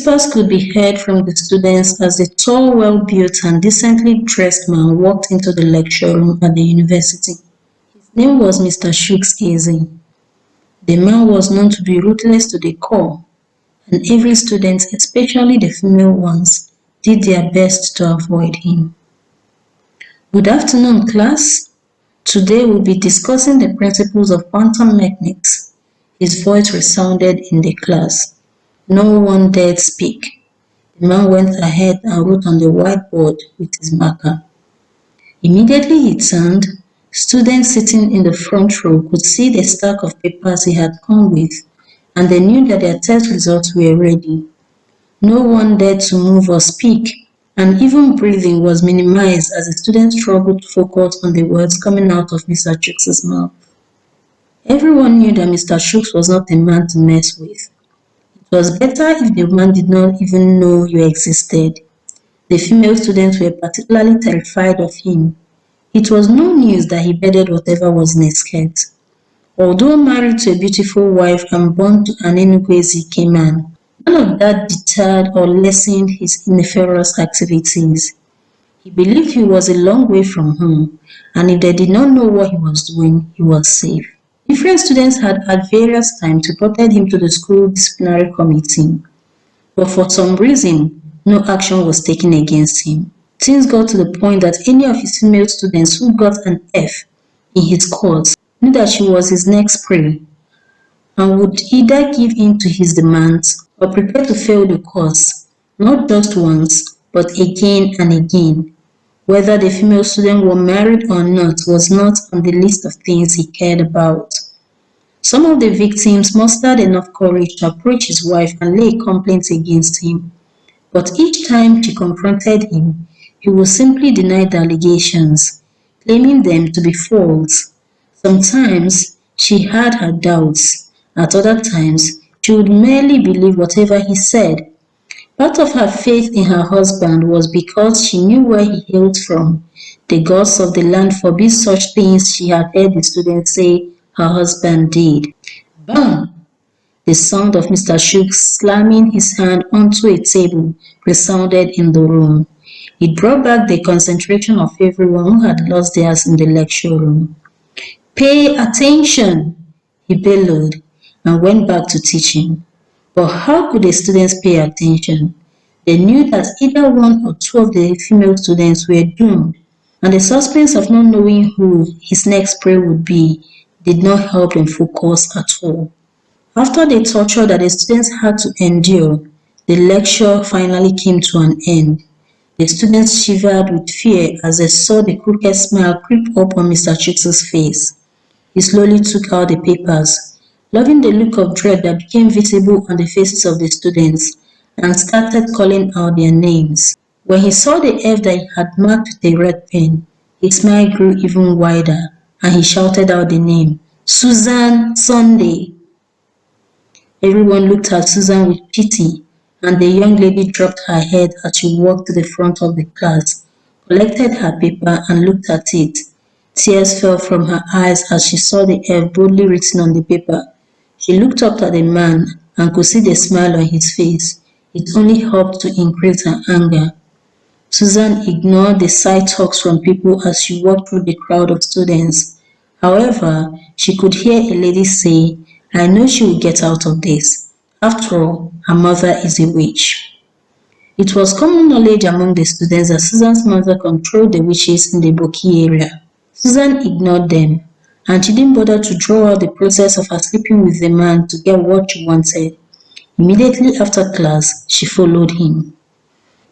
Whispers could be heard from the students as a tall, well-built and decently dressed man walked into the lecture room at the university. His name was Mr. Shooks Easy. The man was known to be ruthless to the core, and every student, especially the female ones, did their best to avoid him. Good afternoon, class. Today we'll be discussing the principles of quantum mechanics. His voice resounded in the class. No one dared speak. The man went ahead and wrote on the whiteboard with his marker. Immediately he turned, students sitting in the front row could see the stack of papers he had come with, and they knew that their test results were ready. No one dared to move or speak, and even breathing was minimized as the students struggled to focus on the words coming out of Mr. Chooks' mouth. Everyone knew that Mr. Chooks was not a man to mess with. It was better if the man did not even know you existed. The female students were particularly terrified of him. It was no news that he bedded whatever was in his skirt. Although married to a beautiful wife and born to an Enugu Ezike man, none of that deterred or lessened his nefarious activities. He believed he was a long way from home, and if they did not know what he was doing, he was safe. Different students had at various times reported him to the school disciplinary committee, but for some reason, no action was taken against him. Things got to the point that any of his female students who got an F in his course knew that she was his next prey and would either give in to his demands or prepare to fail the course, not just once, but again and again. Whether the female student were married or not was not on the list of things he cared about. Some of the victims mustered enough courage to approach his wife and lay a complaint against him, but each time she confronted him, he would simply deny the allegations, claiming them to be false. Sometimes she had her doubts. At other times, she would merely believe whatever he said. Part of her faith in her husband was because she knew where he hailed from. The gods of the land forbid such things she had heard the students say her husband did. Bam! The sound of Mr. Shooks slamming his hand onto a table resounded in the room. It brought back the concentration of everyone who had lost theirs in the lecture room. "Pay attention!" he bellowed, and went back to teaching. But how could the students pay attention? They knew that either one or two of the female students were doomed, and the suspense of not knowing who his next prey would be did not help them focus at all. After the torture that the students had to endure, the lecture finally came to an end. The students shivered with fear as they saw the crooked smile creep up on Mr. Chooks' face. He slowly took out the papers, loving the look of dread that became visible on the faces of the students, and started calling out their names. When he saw the F that he had marked with a red pen, his smile grew even wider, and he shouted out the name, "Susan Sunday." Everyone looked at Susan with pity, and the young lady dropped her head as she walked to the front of the class, collected her paper and looked at it. Tears fell from her eyes as she saw the F boldly written on the paper. She looked up at the man and could see the smile on his face. It only helped to increase her anger. Susan ignored the side talks from people as she walked through the crowd of students. However, she could hear a lady say, "I know she will get out of this. After all, her mother is a witch." It was common knowledge among the students that Susan's mother controlled the witches in the Boki area. Susan ignored them, and she didn't bother to draw out the process of her sleeping with the man to get what she wanted. Immediately after class, she followed him.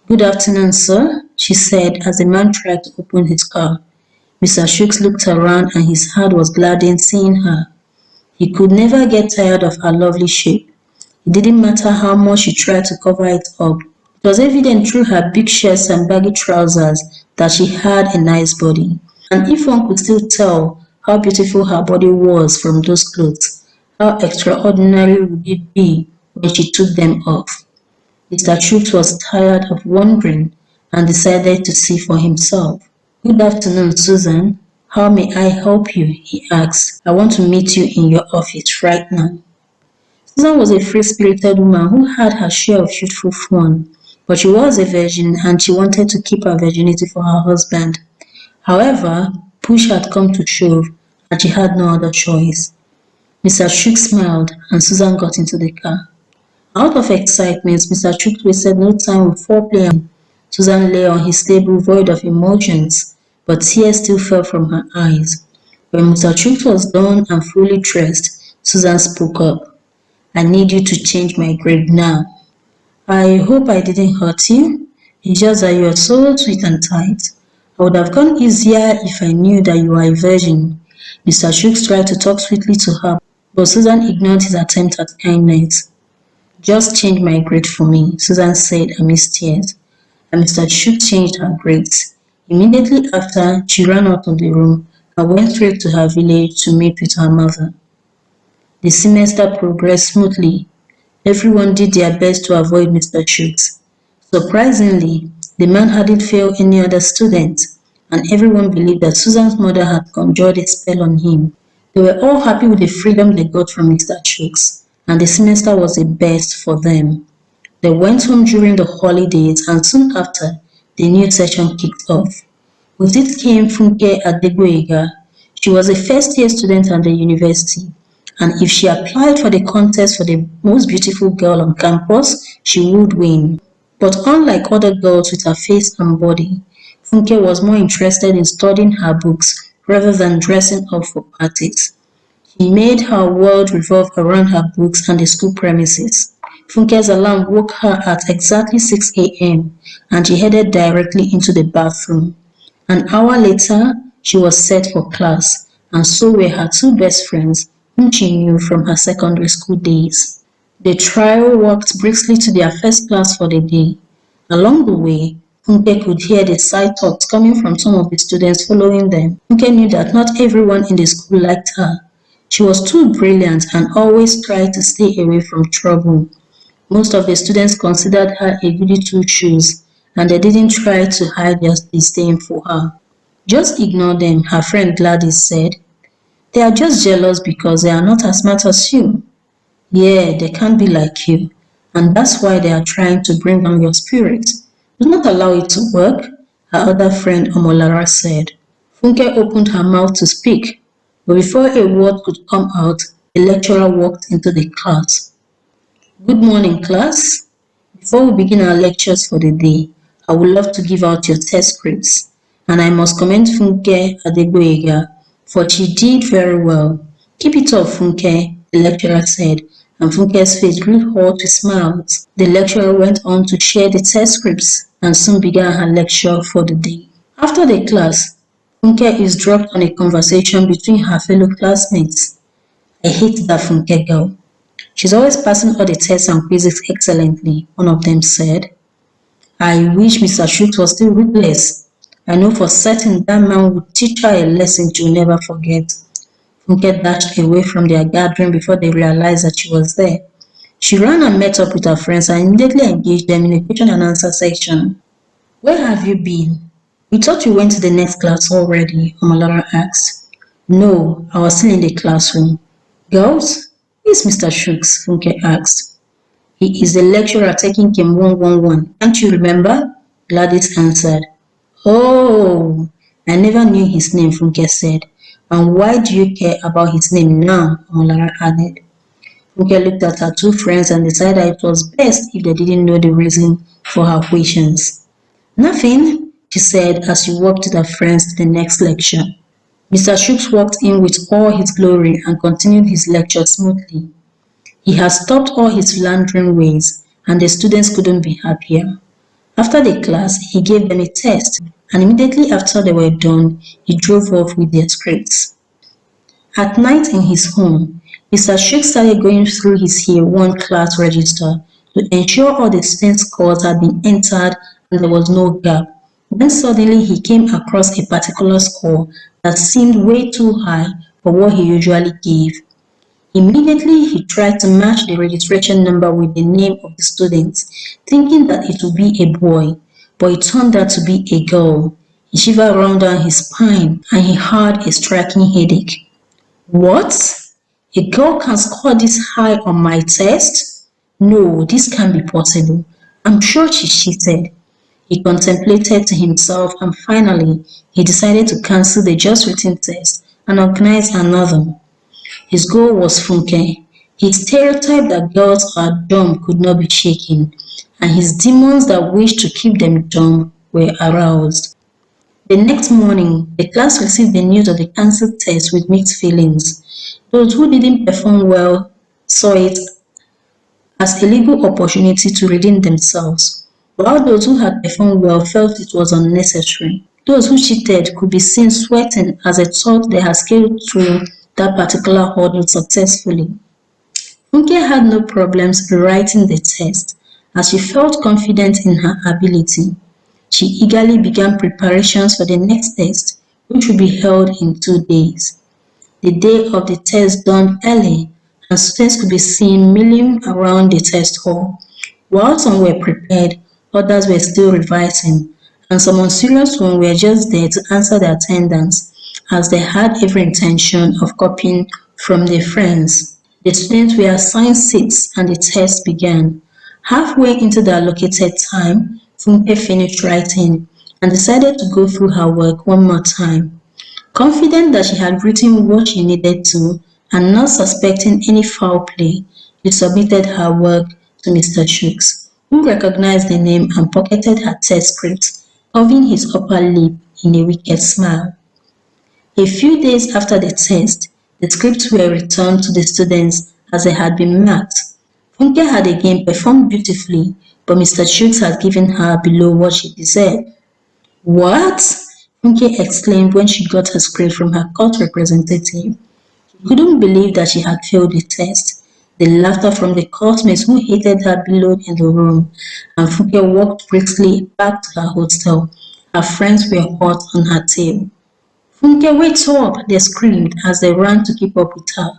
"Good afternoon, sir," she said as the man tried to open his car. Mr. Shooks looked around and his heart was gladdened seeing her. He could never get tired of her lovely shape. It didn't matter how much she tried to cover it up. It was evident through her big shirts and baggy trousers that she had a nice body. And if one could still tell how beautiful her body was from those clothes, how extraordinary would it be when she took them off? Mr. Chooks was tired of wondering and decided to see for himself. "Good afternoon, Susan. How may I help you?" he asked. "I want to meet you in your office right now." Susan was a free-spirited woman who had her share of youthful fun, but she was a virgin and she wanted to keep her virginity for her husband. However, push had come to shove and she had no other choice. Mr. Shook smiled and Susan got into the car. Out of excitement, Mr. Shook wasted no time with foreplay and Susan lay on his table void of emotions, but tears still fell from her eyes. When Mr. Shook was done and fully dressed, Susan spoke up. I need you to change my grade now. I hope I didn't hurt you. It's just that you are so sweet and tight. I would have gone easier if I knew that you are a virgin. Mr. Shooks tried to talk sweetly to her, but Susan ignored his attempt at kindness. Just change my grade for me, Susan said amidst tears, and Mr. Shooks changed her grades. Immediately after, she ran out of the room and went straight to her village to meet with her mother. The semester progressed smoothly. Everyone did their best to avoid Mr. Schultz. Surprisingly, the man hadn't failed any other student, and everyone believed that Susan's mother had conjured a spell on him. They were all happy with the freedom they got from Mr. Schultz, and the semester was the best for them. They went home during the holidays, and soon after, the new session kicked off. With it came Funke Adegboyega. She was a first-year student at the university, and if she applied for the contest for the most beautiful girl on campus, she would win. But unlike other girls with her face and body, Funke was more interested in studying her books rather than dressing up for parties. She made her world revolve around her books and the school premises. Funke's alarm woke her at exactly 6 a.m. and she headed directly into the bathroom. An hour later, she was set for class, and so were her two best friends, whom she knew from her secondary school days. The trio walked briskly to their first class for the day. Along the way, Funke could hear the side talks coming from some of the students following them. Funke knew that not everyone in the school liked her. She was too brilliant and always tried to stay away from trouble. Most of the students considered her a goody two-shoes, and they didn't try to hide their disdain for her. Just ignore them, her friend Gladys said. They are just jealous because they are not as smart as you. Yeah, they can't be like you, and that's why they are trying to bring down your spirit. Do not allow it to work, her other friend Omolara said. Funke opened her mouth to speak, but before a word could come out, the lecturer walked into the class. Good morning, class. Before we begin our lectures for the day, I would love to give out your test scripts, and I must commend Funke Adegboyega, for she did very well. Keep it up, Funke, the lecturer said, and Funke's face grew hot with smiles. The lecturer went on to share the test scripts and soon began her lecture for the day. After the class, Funke eavesdropped on a conversation between her fellow classmates. I hate that Funke girl. She's always passing all the tests and quizzes excellently, one of them said. I wish Mr. Schultz was still ruthless. I know for certain that man would teach her a lesson she'll never forget. Funke dashed away from their gathering before they realized that she was there. She ran and met up with her friends and immediately engaged them in a question and answer section. Where have you been? We thought you went to the next class already, Omolara asked. No, I was still in the classroom. Girls? Who is Mr. Shooks? Funke asked. He is the lecturer taking Chem 111. Can't you remember? Gladys answered. Oh, I never knew his name, Funke said. And why do you care about his name now? Omolara added. Funke looked at her two friends and decided it was best if they didn't know the reason for her questions. Nothing, she said as she walked with her friends to the next lecture. Mr. Shooks walked in with all his glory and continued his lecture smoothly. He had stopped all his philandering ways, and the students couldn't be happier. After the class, he gave them a test, and immediately after they were done, he drove off with their scripts. At night in his home, Mr. Sheikh started going through his Year 1 class register to ensure all the students' scores had been entered and there was no gap. When suddenly he came across a particular score that seemed way too high for what he usually gave. Immediately he tried to match the registration number with the name of the student, thinking that it would be a boy, but it turned out to be a girl. He shivered round down his spine and he had a striking headache. What? A girl can score this high on my test? No, this can't be possible. I'm sure she cheated. He contemplated to himself and finally he decided to cancel the just written test and organize another. His goal was Funke. His stereotype that girls are dumb could not be shaken, and his demons that wished to keep them dumb were aroused. The next morning, the class received the news of the cancelled test with mixed feelings. Those who didn't perform well saw it as a legal opportunity to redeem themselves, while those who had performed well felt it was unnecessary. Those who cheated could be seen sweating as they thought they had scaled through that particular hurdle successfully. Funke had no problems rewriting the test, as she felt confident in her ability. She eagerly began preparations for the next test, which would be held in 2 days. The day of the test dawned early, and students could be seen milling around the test hall. While some were prepared, others were still revising, and some unserious ones were just there to answer the attendance, as they had every intention of copying from their friends. The students were assigned seats and the test began. Halfway into the allocated time, Funke finished writing and decided to go through her work one more time. Confident that she had written what she needed to and not suspecting any foul play, she submitted her work to Mr. Shooks, who recognized the name and pocketed her test script, curving his upper lip in a wicked smile. A few days after the test, the scripts were returned to the students as they had been marked. Funke had again performed beautifully, but Mr. Shooks had given her below what she deserved. What? Funke exclaimed when she got her script from her court representative. She couldn't believe that she had failed the test. The laughter from the courtmates who hated her billowed in the room, and Funke walked briskly back to her hostel. Her friends were hot on her tail. Funke, wait up! They screamed as they ran to keep up with her.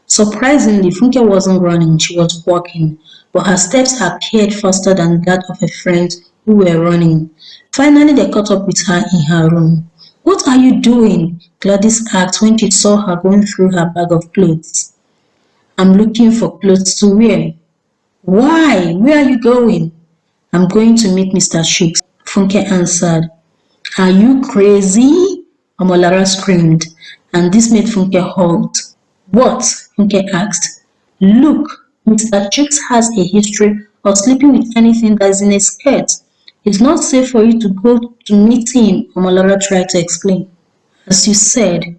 Surprisingly, Funke wasn't running, she was walking, but her steps appeared faster than that of her friends who were running. Finally, they caught up with her in her room. What are you doing? Gladys asked when she saw her going through her bag of clothes. I'm looking for clothes to wear. Why? Where are you going? I'm going to meet Mr. Shooks, Funke answered. Are you crazy? Omolara screamed, and this made Funke halt. What? Funke asked. Look, Mr. Chooks has a history of sleeping with anything that is in a skirt. It's not safe for you to go to meet him, Omolara tried to explain. As you said,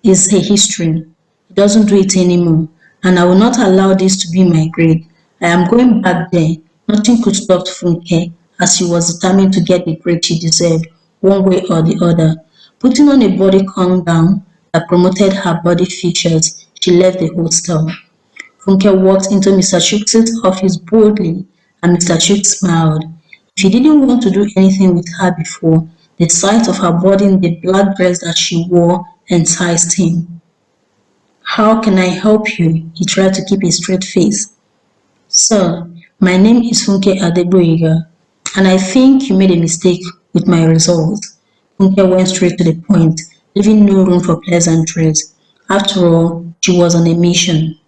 it's a history. He doesn't do it anymore, and I will not allow this to be my grade. I am going back there. Nothing could stop Funke, as she was determined to get the grade she deserved, one way or the other. Putting on a body down that promoted her body features, she left the hostel. Funke walked into Mr. Chooks' office boldly, and Mr. Chooks smiled. If he didn't want to do anything with her before, the sight of her body in the black dress that she wore enticed him. How can I help you? He tried to keep a straight face. Sir, my name is Funke Adegboyega, and I think you made a mistake with my results. Funke went straight to the point, leaving no room for pleasantries. After all, she was on a mission.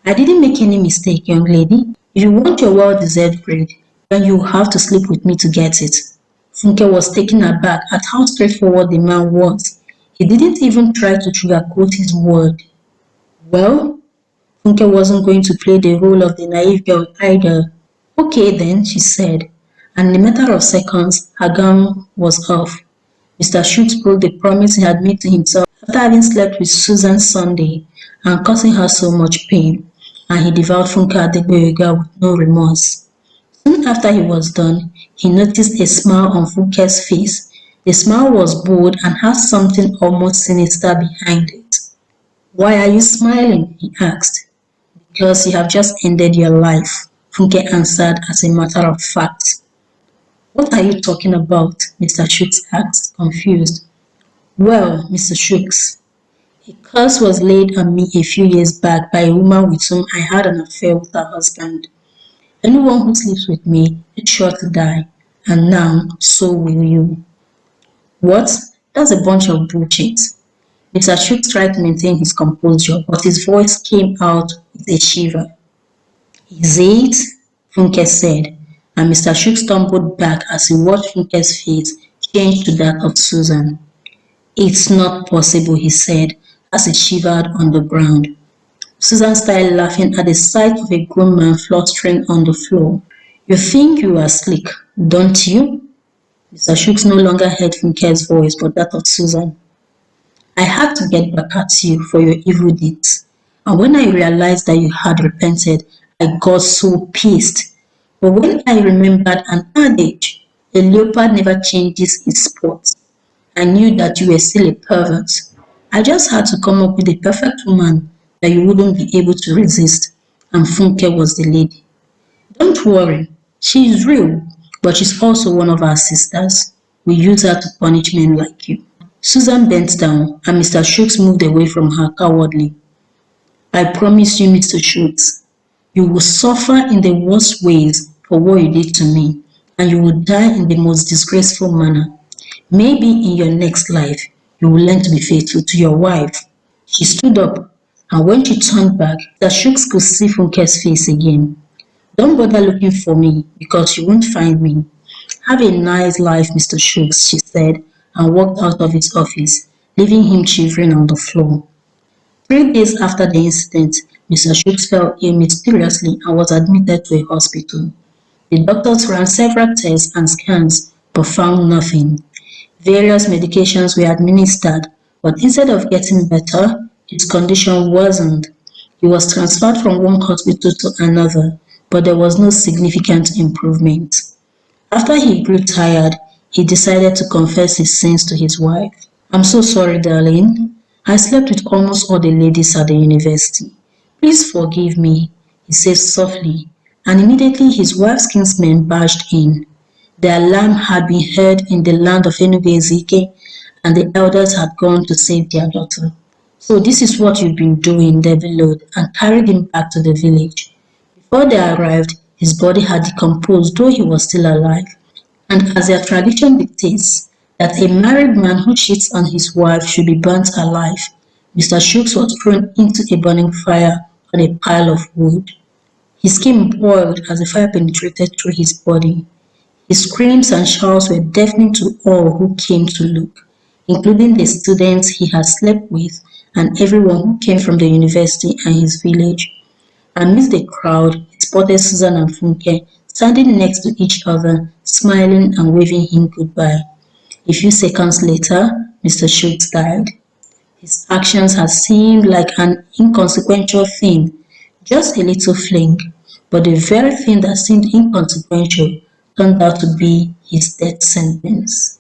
I didn't make any mistake, young lady. If you want your well-deserved grade, then you have to sleep with me to get it. Funke was taken aback at how straightforward the man was. He didn't even try to sugarcoat his word. Well, Funke wasn't going to play the role of the naive girl either. Okay then, she said, and in a matter of seconds, her gown was off. Mr. Schultz broke the promise he had made to himself after having slept with Susan Sunday and causing her so much pain, and he devoured Funke Adegboyega with no remorse. Soon after he was done, he noticed a smile on Funke's face. The smile was bold and had something almost sinister behind it. Why are you smiling? He asked. Because you have just ended your life, Funke answered as a matter of fact. What are you talking about? Mr. Shooks asked, confused. Well, Mr. Shooks, a curse was laid on me a few years back by a woman with whom I had an affair with her husband. Anyone who sleeps with me is sure to die, and now so will you. What? That's a bunch of bullshit. Mr. Shooks tried to maintain his composure, but his voice came out with a shiver. Is it? Funke said, and Mr. Shooks stumbled back as he watched Funke's face change to that of Susan. It's not possible, he said, as he shivered on the ground. Susan started laughing at the sight of a grown man fluttering on the floor. You think you are slick, don't you? Mr. Shooks no longer heard Funke's voice but that of Susan. I had to get back at you for your evil deeds. And when I realized that you had repented, I got so pissed. But when I remembered an adage, a leopard never changes its spots, I knew that you were still a pervert. I just had to come up with a perfect woman that you wouldn't be able to resist. And Funke was the lady. Don't worry, she is real, but she's also one of our sisters. We use her to punish men like you. Susan bent down and Mr. Shooks moved away from her cowardly. I promise you, Mr. Shooks, you will suffer in the worst ways for what you did to me, and you will die in the most disgraceful manner. Maybe in your next life, you will learn to be faithful to your wife. She stood up, and when she turned back, Mr. Shooks could see Funke's face again. Don't bother looking for me, because you won't find me. Have a nice life, Mr. Shooks, she said, and walked out of his office, leaving him shivering on the floor. 3 days after the incident, Mr. Shooks fell ill mysteriously and was admitted to a hospital. The doctors ran several tests and scans but found nothing. Various medications were administered, but instead of getting better, his condition worsened. He was transferred from one hospital to another, but there was no significant improvement. After he grew tired, he decided to confess his sins to his wife. I'm so sorry, darling. I slept with almost all the ladies at the university. Please forgive me, he said softly, and immediately his wife's kinsmen barged in. The alarm had been heard in the land of Enugu and the elders had gone to save their daughter. So this is what you've been doing, they bellowed, and carried him back to the village. Before they arrived, his body had decomposed, though he was still alive. And as their tradition dictates that a married man who cheats on his wife should be burnt alive, Mr. Shooks was thrown into a burning fire on a pile of wood. His skin boiled as the fire penetrated through his body. His screams and shouts were deafening to all who came to look, including the students he had slept with and everyone who came from the university and his village. Amidst the crowd, he spotted Susan and Funke standing next to each other, smiling and waving him goodbye. A few seconds later, Mr. Schultz died. His actions had seemed like an inconsequential thing, just a little fling, but the very thing that seemed inconsequential turned out to be his death sentence.